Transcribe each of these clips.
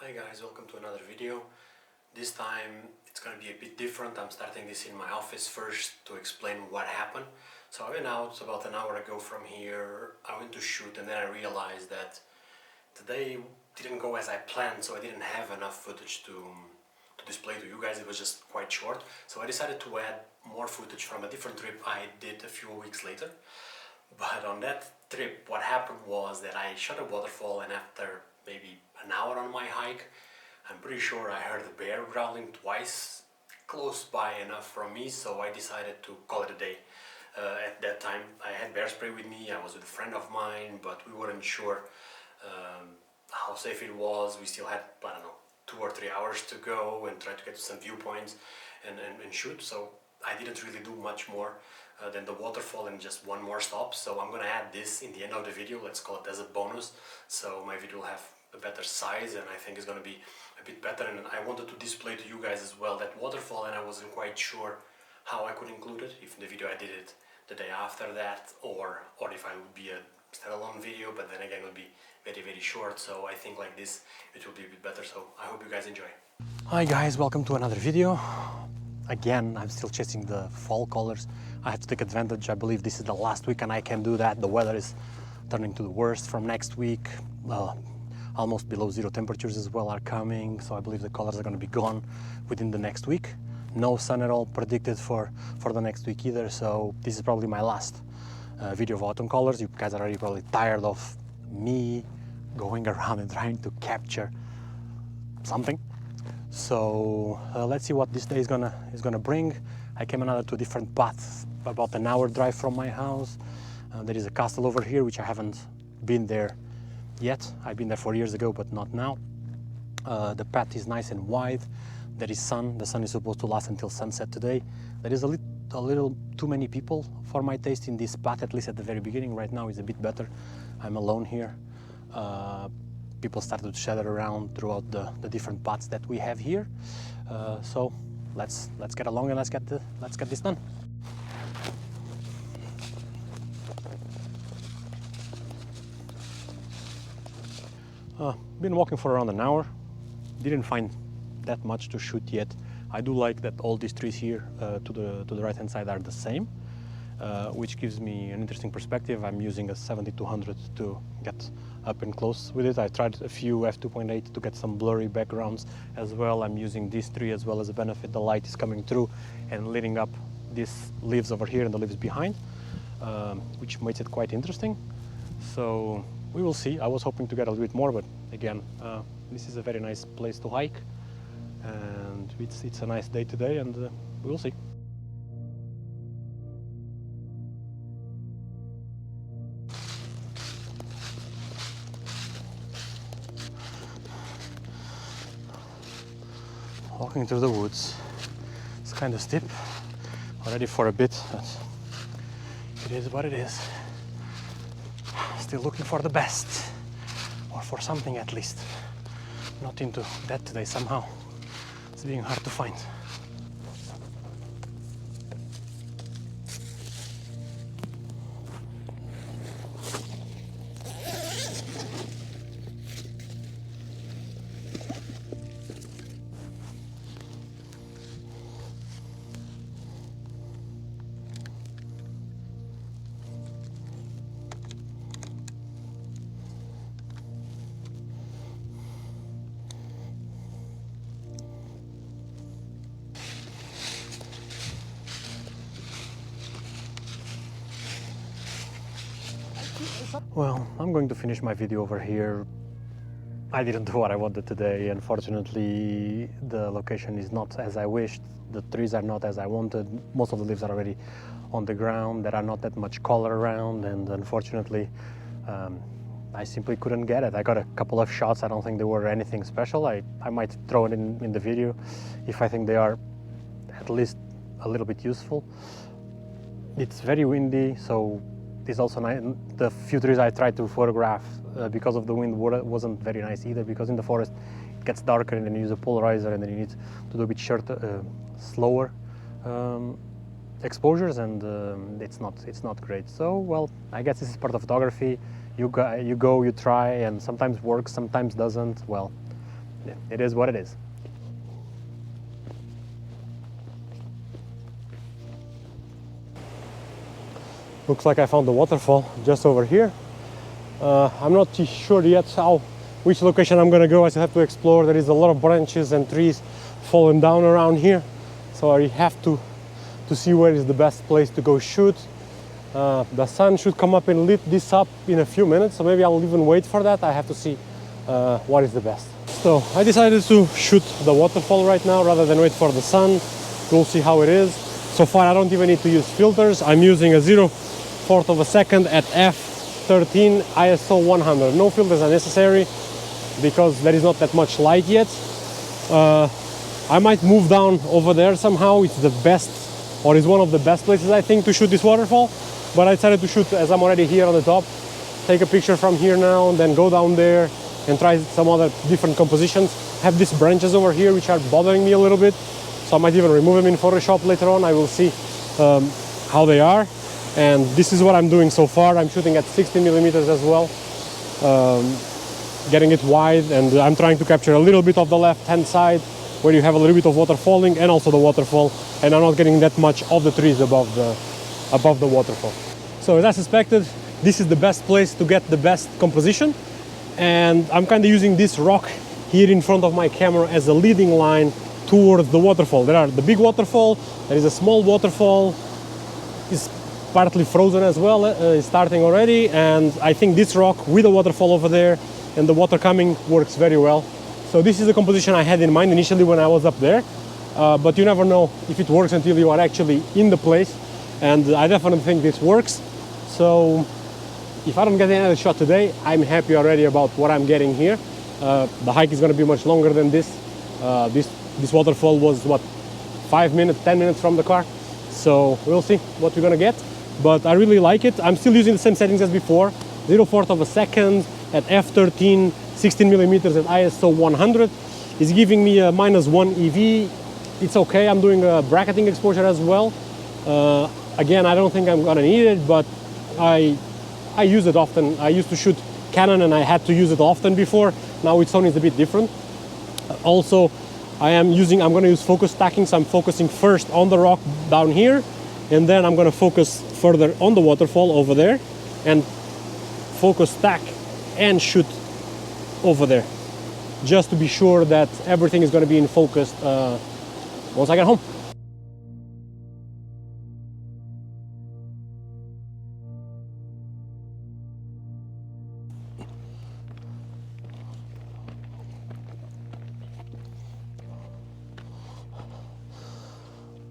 Hi guys, welcome to another video. This time it's gonna be a bit different. I'm starting this in my office first to explain what happened. So I went out about an hour ago from here. I went to shoot and then I realized that today didn't go as I planned, so I didn't have enough footage to display to you guys. It was just quite short. So I decided to add more footage from a different trip I did a few weeks later. But on that trip, what happened was that I shot a waterfall, and after maybe an hour on my hike, I'm pretty sure I heard the bear growling twice, close by enough from me, so I decided to call it a day. At that time, I had bear spray with me. I was with a friend of mine, but we weren't sure how safe it was. We still had, I don't know, 2 or 3 hours to go and try to get to some viewpoints and shoot. So I didn't really do much more than the waterfall and just one more stop. So I'm gonna add this in the end of the video. Let's call it as a bonus. So my video will have a better size, and I think it's gonna be a bit better. And I wanted to display to you guys as well that waterfall, and I wasn't quite sure how I could include it, if in the video I did it the day after that, or if I would be a standalone video, but then again it would be very short. So I think like this it will be a bit better. So I hope you guys enjoy. Hi guys, welcome to another video. Again, I'm still chasing the fall colors. I have to take advantage. I believe this is the last week and I can do that. The weather is turning to the worst from next week. Almost below zero temperatures as well are coming, so I believe the colors are going to be gone within the next week. No sun at all predicted for the next week either, so this is probably my last video of autumn colors. You guys are already probably tired of me going around and trying to capture something. So let's see what this day is gonna bring. I came another to a different path, about an hour drive from my house. There is a castle over here, which I haven't been there yet. I've been there 4 years ago, but not now. The path is nice and wide. There is sun. The sun is supposed to last until sunset today. There is a little too many people for my taste in this path, at least at the very beginning. Right now it's a bit better. I'm alone here. People started to shatter around throughout the different paths that we have here. So let's get along and let's get this done. Been walking for around an hour. Didn't find that much to shoot yet. I do like that all these trees here to the right hand side are the same, which gives me an interesting perspective. I'm using a 70-200 to get up and close with it. I tried a few f2.8 to get some blurry backgrounds as well. I'm using this tree as well as a benefit. The light is coming through and lighting up these leaves over here and the leaves behind, which makes it quite interesting. So we will see. I was hoping to get a little bit more, but again, this is a very nice place to hike, and it's a nice day today, and we will see. Walking through the woods. It's kind of steep already for a bit, but it is what it is. Still looking for the best, or for something at least. Not into that today somehow. It's being hard to find. Well, I'm going to finish my video over here. I didn't do what I wanted today. Unfortunately, the location is not as I wished. The trees are not as I wanted. Most of the leaves are already on the ground. There are not that much color around, and unfortunately, I simply couldn't get it. I got a couple of shots. I don't think they were anything special. I might throw it in the video if I think they are at least a little bit useful. It's very windy, so it's also nice. The few trees I tried to photograph because of the wind wasn't very nice either, because in the forest it gets darker and then you use a polarizer and then you need to do a bit slower exposures, and it's not great. So, well, I guess this is part of photography. You go, you try, and sometimes works, sometimes doesn't. Well, it is what it is. Looks like I found the waterfall just over here. I'm not too sure yet which location I'm gonna go. I still have to explore. There is a lot of branches and trees falling down around here, so I have to see where is the best place to go shoot. The sun should come up and lit this up in a few minutes, so maybe I'll even wait for that. I have to see what is the best. So I decided to shoot the waterfall right now rather than wait for the sun. We'll see how it is. So far I don't even need to use filters. I'm using a 0.4 of a second at f13 ISO 100. No filters are necessary because there is not that much light yet. I might move down over there somehow. It's the best, or is one of the best places I think to shoot this waterfall. But I decided to shoot as I'm already here on the top. Take a picture from here now and then go down there and try some other different compositions. Have these branches over here which are bothering me a little bit, so I might even remove them in Photoshop later on. I will see how they are. And this is what I'm doing so far. I'm shooting at 16mm as well, getting it wide, and I'm trying to capture a little bit of the left-hand side where you have a little bit of water falling and also the waterfall, and I'm not getting that much of the trees above the waterfall. So as I suspected, this is the best place to get the best composition, and I'm kind of using this rock here in front of my camera as a leading line towards the waterfall. There are the big waterfall, there is a small waterfall, it's partly frozen as well, it's starting already, and I think this rock with the waterfall over there and the water coming works very well. So this is the composition I had in mind initially when I was up there, but you never know if it works until you are actually in the place, and I definitely think this works. So if I don't get another shot today, I'm happy already about what I'm getting here. The hike is going to be much longer than this. This waterfall was what, 5 minutes, 10 minutes from the car, so we'll see what we're going to get. But I really like it. I'm still using the same settings as before, 0.4 of a second at f13, 16mm at ISO 100. It's giving me a -1 EV. It's okay. I'm doing a bracketing exposure as well. Again, I don't think I'm gonna need it, but I use it often. I used to shoot Canon and I had to use it often before. Now with Sony it's a bit different. Also, I'm gonna use focus stacking, so I'm focusing first on the rock down here, and then I'm gonna focus further on the waterfall over there, and focus stack and shoot over there, just to be sure that everything is gonna be in focus once I get home.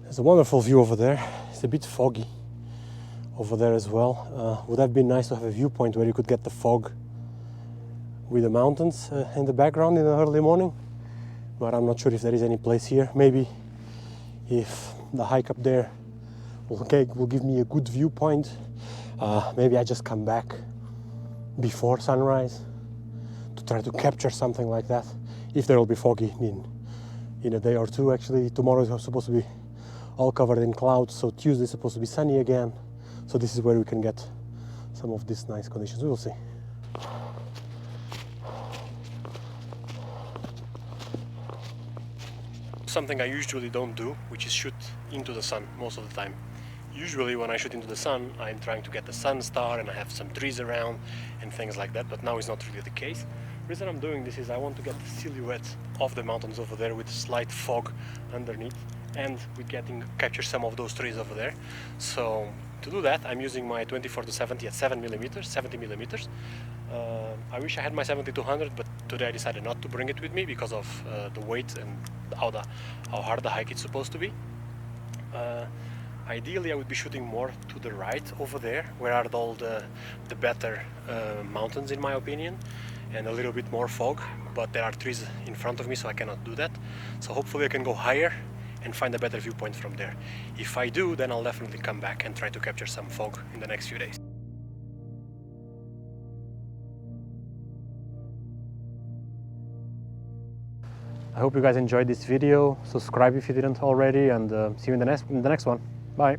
There's a wonderful view over there. It's a bit foggy over there as well. Would have been nice to have a viewpoint where you could get the fog with the mountains in the background in the early morning, but I'm not sure if there is any place here. Maybe if the hike up there will give me a good viewpoint, maybe I just come back before sunrise to try to capture something like that, if there will be foggy in a day or two. Actually, tomorrow is supposed to be all covered in clouds, so Tuesday is supposed to be sunny again, so this is where we can get some of these nice conditions. We will see. Something I usually don't do, which is shoot into the sun most of the time. Usually when I shoot into the sun, I'm trying to get the sun star and I have some trees around and things like that, but now it's not really the case. The reason I'm doing this is I want to get the silhouette of the mountains over there with slight fog underneath, and with capture some of those trees over there. So to do that, I'm using my 24-70 at 70mm. I wish I had my 70-200, but today I decided not to bring it with me because of the weight and how hard the hike is supposed to be. Ideally, I would be shooting more to the right over there, where are all the better mountains in my opinion, and a little bit more fog, but there are trees in front of me, so I cannot do that. So hopefully I can go higher and find a better viewpoint from there. If I do, then I'll definitely come back and try to capture some fog in the next few days. I hope you guys enjoyed this video. Subscribe if you didn't already, and see you in the next one. Bye.